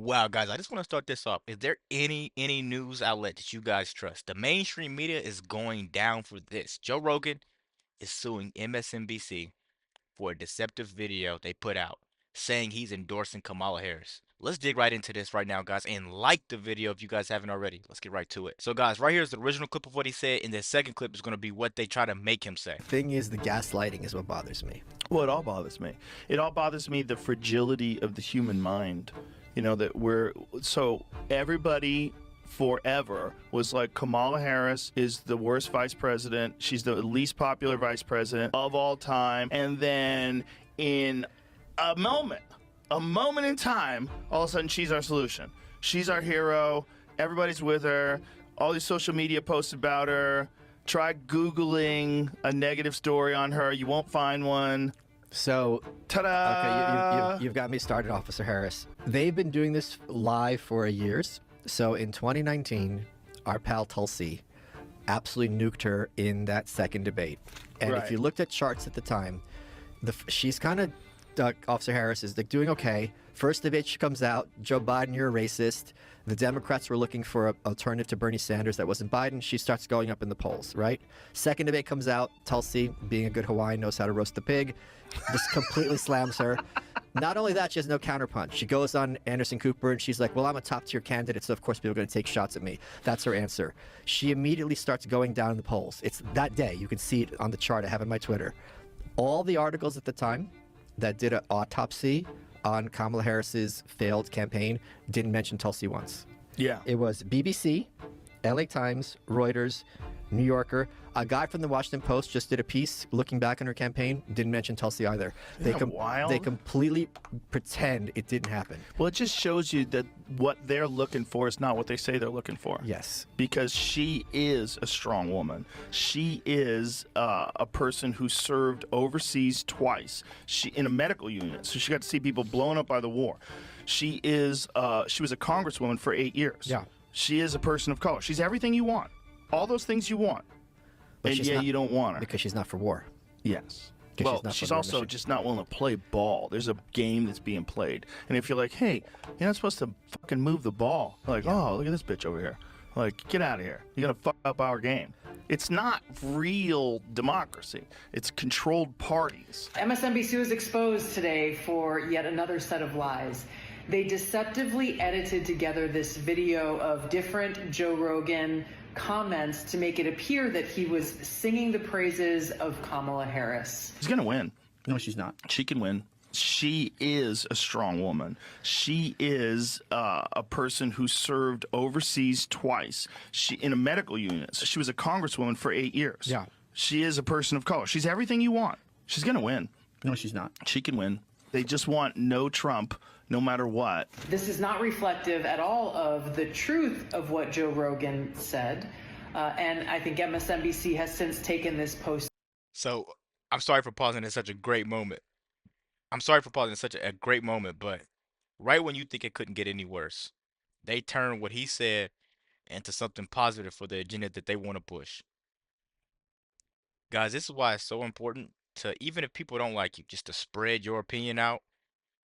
Wow, guys, I just want to start this off. Is there any news outlet that you guys trust? The mainstream media is going down for this. Joe Rogan is suing MSNBC for a deceptive video they put out saying he's endorsing Kamala Harris. Let's dig right into this right now, guys, and like the video if you guys haven't already. Let's get right to it. So, guys, right here is the original clip of what he said, and the second clip is going to be what they try to make him say. Thing is, the gaslighting is what bothers me. Well, it all bothers me. It all bothers me, the fragility of the human mind. You know, that so everybody forever was like, Kamala Harris is the worst vice president. She's the least popular vice president of all time. And then in a moment in time, all of a sudden she's our solution. She's our hero. Everybody's with her. All these social media posts about her. Try Googling a negative story on her. You won't find one. So, ta-da! Okay, you've got me started, Officer Harris. They've been doing this live for years. So in 2019, our pal Tulsi absolutely nuked her in that second debate. And Right. if you looked at charts at the time, she's kind of, Officer Harris is like doing okay. First debate, she comes out, Joe Biden, you're a racist. The Democrats were looking for an alternative to Bernie Sanders that wasn't Biden. She starts going up in the polls, right? Second debate comes out, Tulsi, being a good Hawaiian, knows how to roast the pig, just completely slams her. Not only that, she has no counterpunch. She goes on Anderson Cooper and she's like, well, I'm a top tier candidate, so of course people are going to take shots at me. That's her answer. She immediately starts going down in the polls. It's that day. You can see it on the chart I have on my Twitter. All the articles at the time that did an autopsy on Kamala Harris's failed campaign didn't mention Tulsi once. Yeah. It was BBC, LA Times, Reuters, New Yorker. A guy from the Washington Post just did a piece looking back on her campaign, didn't mention Tulsi either. Isn't that wild? They completely pretend it didn't happen. Well, it just shows you that what they're looking for is not what they say they're looking for. Yes. Because she is a strong woman. She is a person who served overseas twice. She in a medical unit, so she got to see people blown up by the war. She was a congresswoman for 8 years. Yeah. She is a person of color. She's everything you want. All those things you want. But and yet you don't want her. Because she's not for war. Yes. 'Cause Well, she's she's not for also mission. just not willing to play ball. There's a game that's being played. And if you're like, hey, you're not supposed to fucking move the ball. Like, oh, look at this bitch over here. Like, get out of here. You're going to fuck up our game. It's not real democracy. It's controlled parties. MSNBC was exposed today for yet another set of lies. They deceptively edited together this video of different Joe Rogan comments to make it appear that he was singing the praises of Kamala Harris. She's going to win. No, she's not. She can win. She is a strong woman. She is a person who served overseas twice. She in a medical unit. So she was a congresswoman for 8 years. Yeah. She is a person of color. She's everything you want. She's going to win. No, she's not. She can win. They just want no Trump, no matter what. This is not reflective at all of the truth of what Joe Rogan said. And I think MSNBC has since taken this post. So, I'm sorry for pausing in such a great moment. But right when you think it couldn't get any worse, they turn what he said into something positive for the agenda that they want to push. Guys, this is why it's so important to, even if people don't like you, just to spread your opinion out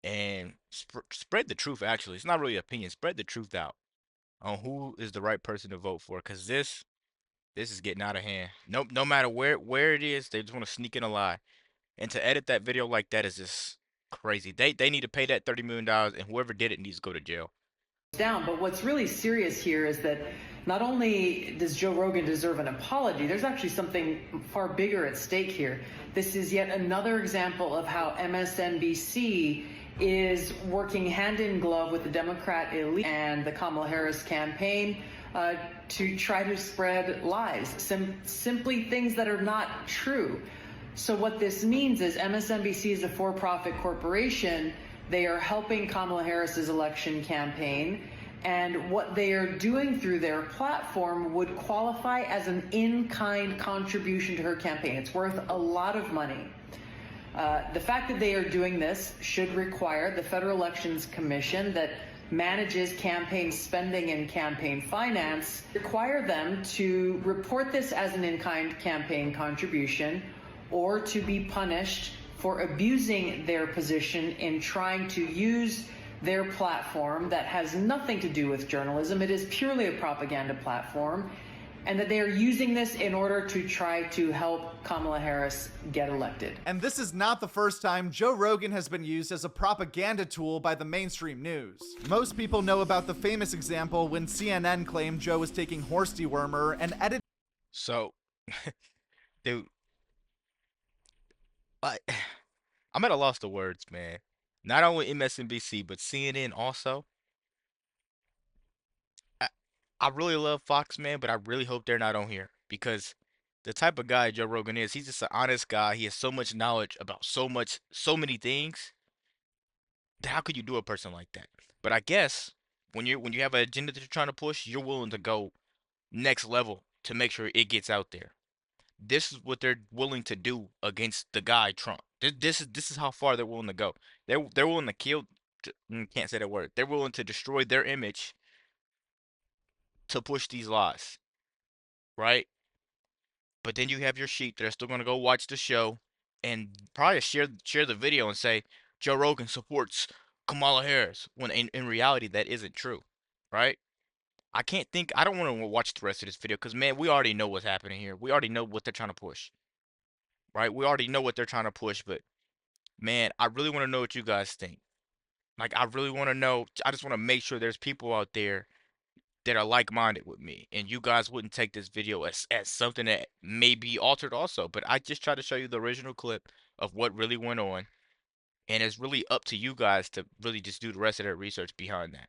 and spread the truth. Actually, it's not really opinion. Spread the truth out on who is the right person to vote for, because this is getting out of hand. No matter where it is, they just want to sneak in a lie, and to edit that video like that is just crazy. They need to pay that $30 million, and whoever did it needs to go to jail. Down, but what's really serious here is that not only does Joe Rogan deserve an apology, there's actually something far bigger at stake here. This is yet another example of how MSNBC is working hand in glove with the Democrat elite and the Kamala Harris campaign to try to spread lies, simply things that are not true. So what this means is MSNBC is a for-profit corporation. They are helping Kamala Harris's election campaign, and what they are doing through their platform would qualify as an in-kind contribution to her campaign. It's worth a lot of money. The fact that they are doing this should require the Federal Elections Commission that manages campaign spending and campaign finance, require them to report this as an in-kind campaign contribution or to be punished for abusing their position in trying to use their platform that has nothing to do with journalism. It is purely a propaganda platform, and that they are using this in order to try to help Kamala Harris get elected. And this is not the first time Joe Rogan has been used as a propaganda tool by the mainstream news. Most people know about the famous example when CNN claimed Joe was taking horse dewormer and edited. So, dude, I, I'm at a loss of words, man. Not only MSNBC, but CNN also. I, I really love Fox, man, but I really hope they're not on here because the type of guy Joe Rogan is, he's just an honest guy. He has so much knowledge about so many things. How could you do a person like that? But I guess when you have an agenda that you're trying to push, you're willing to go next level to make sure it gets out there. This is what they're willing to do against the guy Trump. This is how far they're willing to go. They're willing to kill. Can't say that word. They're willing to destroy their image to push these lies, right? But then you have your sheep that are still gonna go watch the show and probably share the video and say Joe Rogan supports Kamala Harris when in reality that isn't true, right? I don't want to watch the rest of this video because man, we already know what's happening here. We already know what they're trying to push, right? We already know what they're trying to push, but man, I really want to know what you guys think. Like, I really want to know. I just want to make sure there's people out there that are like-minded with me, and you guys wouldn't take this video as something that may be altered also. But I just try to show you the original clip of what really went on, and it's really up to you guys to really just do the rest of that research behind that,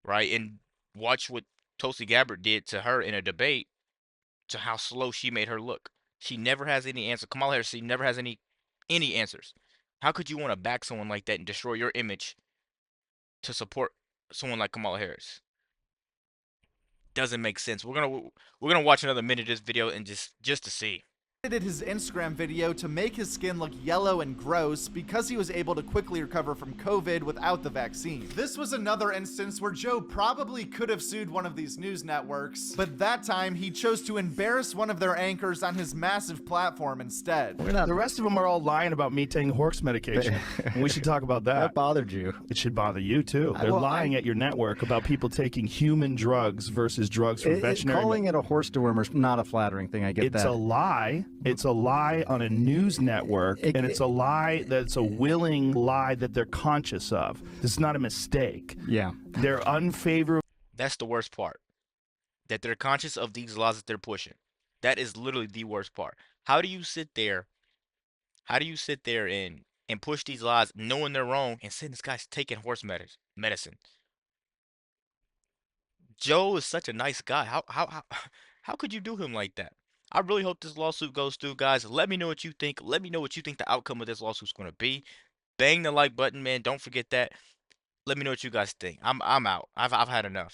right? And watch what Tulsi Gabbard did to her in a debate, to how slow she made her look. She never has any answer. Kamala Harris, she never has any answers. How could you want to back someone like that and destroy your image to support someone like Kamala Harris? Doesn't make sense. We're gonna watch another minute of this video and just to see. His Instagram video to make his skin look yellow and gross because he was able to quickly recover from COVID without the vaccine. This was another instance where Joe probably could have sued one of these news networks, but that time he chose to embarrass one of their anchors on his massive platform instead. The rest of them are all lying about me taking horse medication. And we should talk about that. That bothered you. It should bother you too. They're lying at your network about people taking human drugs versus drugs from veterinary. Calling it a horse dewormer is not a flattering thing. I get that. It's a lie. It's a lie on a news network, and it's a lie that's a willing lie that they're conscious of. This is not a mistake. Yeah. They're unfavorable. That's the worst part. That they're conscious of these laws that they're pushing. That is literally the worst part. How do you sit there? How do you sit there and push these laws knowing they're wrong and saying this guy's taking horse medicine? Joe is such a nice guy. How could you do him like that? I really hope this lawsuit goes through, guys. Let me know what you think. Let me know what you think the outcome of this lawsuit's going to be. Bang the like button, man. Don't forget that. Let me know what you guys think. I'm out. I've had enough.